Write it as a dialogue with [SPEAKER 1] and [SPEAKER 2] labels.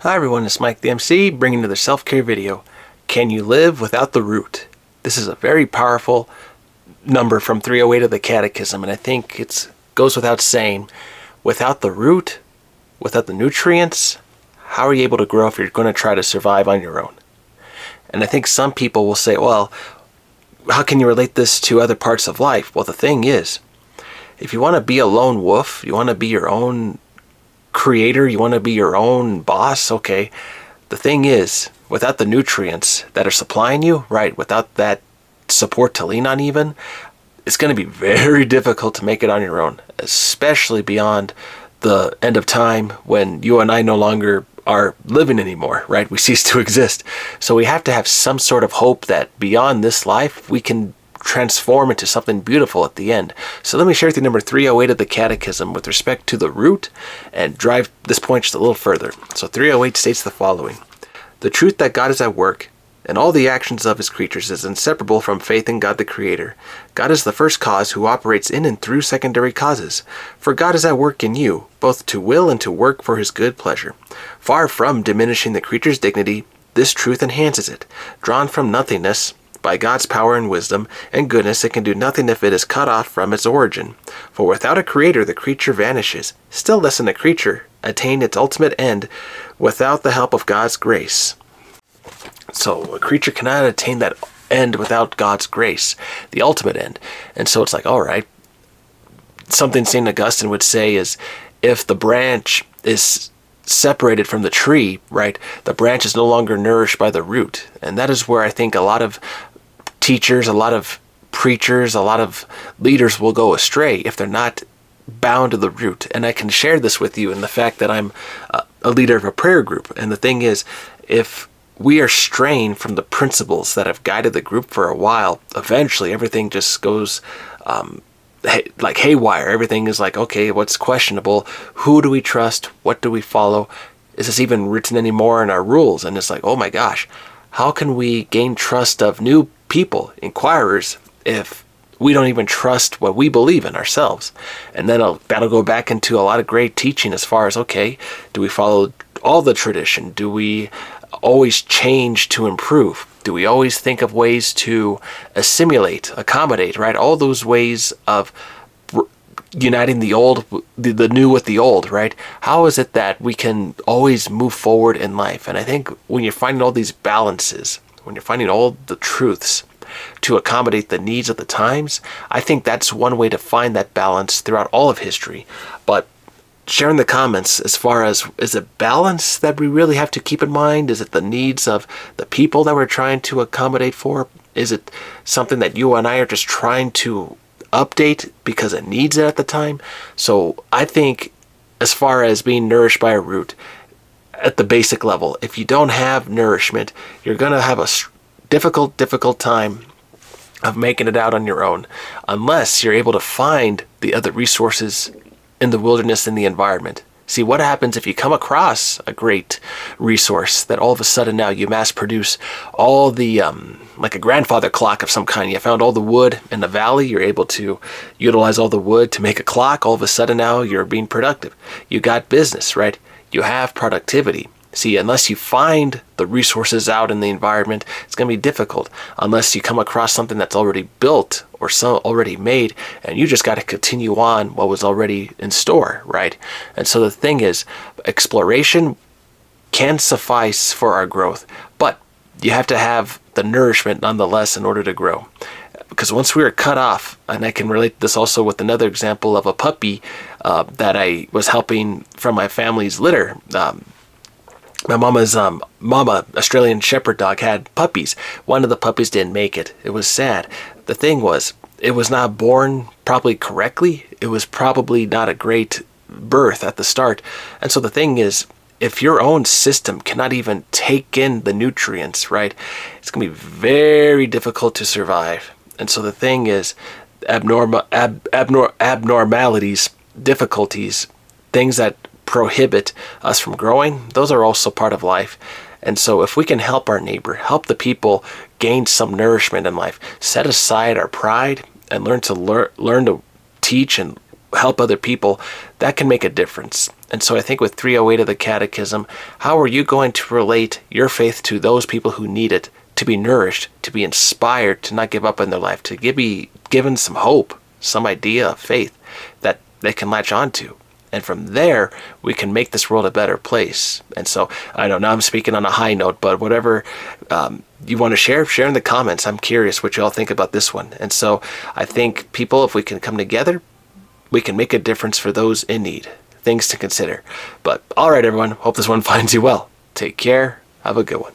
[SPEAKER 1] Hi everyone, it's Mike the MC, bringing another self-care video. Can you live without the root? This is a very powerful number from 308 of the Catechism, and I think it goes without saying, without the root, without the nutrients, how are you able to grow if you're going to try to survive on your own? And I think some people will say, well, how can you relate this to other parts of life? Well, the thing is, if you want to be a lone wolf, you want to be your own creator, you want to be your own boss, okay. The thing is, without the nutrients that are supplying you, right, without that support to lean on even, it's going to be very difficult to make it on your own, especially beyond the end of time when you and I no longer are living anymore, right? We cease to exist. So we have to have some sort of hope that beyond this life, we can transform into something beautiful at the end. So let me share with you number 308 of the Catechism with respect to the root and drive this point just a little further. So 308 states the following: the truth that God is at work in all the actions of his creatures is inseparable from faith in God the Creator. God is the first cause who operates in and through secondary causes. For God is at work in you, both to will and to work for his good pleasure. Far from diminishing the creature's dignity, this truth enhances it. Drawn from nothingness, by God's power and wisdom and goodness, it can do nothing if it is cut off from its origin. For without a creator, the creature vanishes. Still less than a creature attain its ultimate end without the help of God's grace. So a creature cannot attain that end without God's grace, the ultimate end. And so it's like, all right, something St. Augustine would say is, if the branch is separated from the tree, right, the branch is no longer nourished by the root. And that is where I think a lot of teachers, a lot of preachers, a lot of leaders will go astray if they're not bound to the root. And I can share this with you in the fact that I'm a leader of a prayer group. And the thing is, if we are straying from the principles that have guided the group for a while, eventually everything just goes like haywire. Everything is like, okay, what's questionable? Who do we trust? What do we follow? Is this even written anymore in our rules? And it's like, oh my gosh, how can we gain trust of new people, inquirers, if we don't even trust what we believe in ourselves? And then that'll go back into a lot of great teaching as far as, okay, do we follow all the tradition? Do we always change to improve? Do we always think of ways to assimilate, accommodate, right? All those ways of uniting the old, the new with the old, right? How is it that we can always move forward in life? And I think when you're finding all these balances, when you're finding all the truths to accommodate the needs of the times, I think that's one way to find that balance throughout all of history. But share in the comments as far as, is it balance that we really have to keep in mind? Is it the needs of the people that we're trying to accommodate for? Is it something that you and I are just trying to update because it needs it at the time? So I think as far as being nourished by a root, at the basic level, if you don't have nourishment, you're going to have a difficult time of making it out on your own, unless you're able to find the other resources in the wilderness, in the environment. See, what happens if you come across a great resource that all of a sudden now you mass produce all the, like a grandfather clock of some kind. You found all the wood in the valley, you're able to utilize all the wood to make a clock. All of a sudden now you're being productive. You got business, right? You have productivity. See, unless you find the resources out in the environment, it's going to be difficult. Unless you come across something that's already built or already made, and you just got to continue on what was already in store, right? And so the thing is, exploration can suffice for our growth, but you have to have the nourishment nonetheless in order to grow. Because once we are cut off, and I can relate this also with another example of a puppy that I was helping from my family's litter. My mama's Australian Shepherd dog, had puppies. One of the puppies didn't make it. It was sad. The thing was, it was not born probably correctly. It was probably not a great birth at the start. And so the thing is, if your own system cannot even take in the nutrients, right, it's going to be very difficult to survive. And so the thing is, abnormalities, difficulties, things that prohibit us from growing, those are also part of life. And so if we can help our neighbor, help the people gain some nourishment in life, set aside our pride and learn to teach and help other people, that can make a difference. And so I think with 308 of the Catechism, how are you going to relate your faith to those people who need it, to be nourished, to be inspired, to not give up in their life, to be given some hope, some idea of faith that they can latch on to? And from there, we can make this world a better place. And so, I know now I'm speaking on a high note, but whatever you want to share in the comments. I'm curious what you all think about this one. And so, I think people, if we can come together, we can make a difference for those in need. Things to consider. But all right, everyone. Hope this one finds you well. Take care. Have a good one.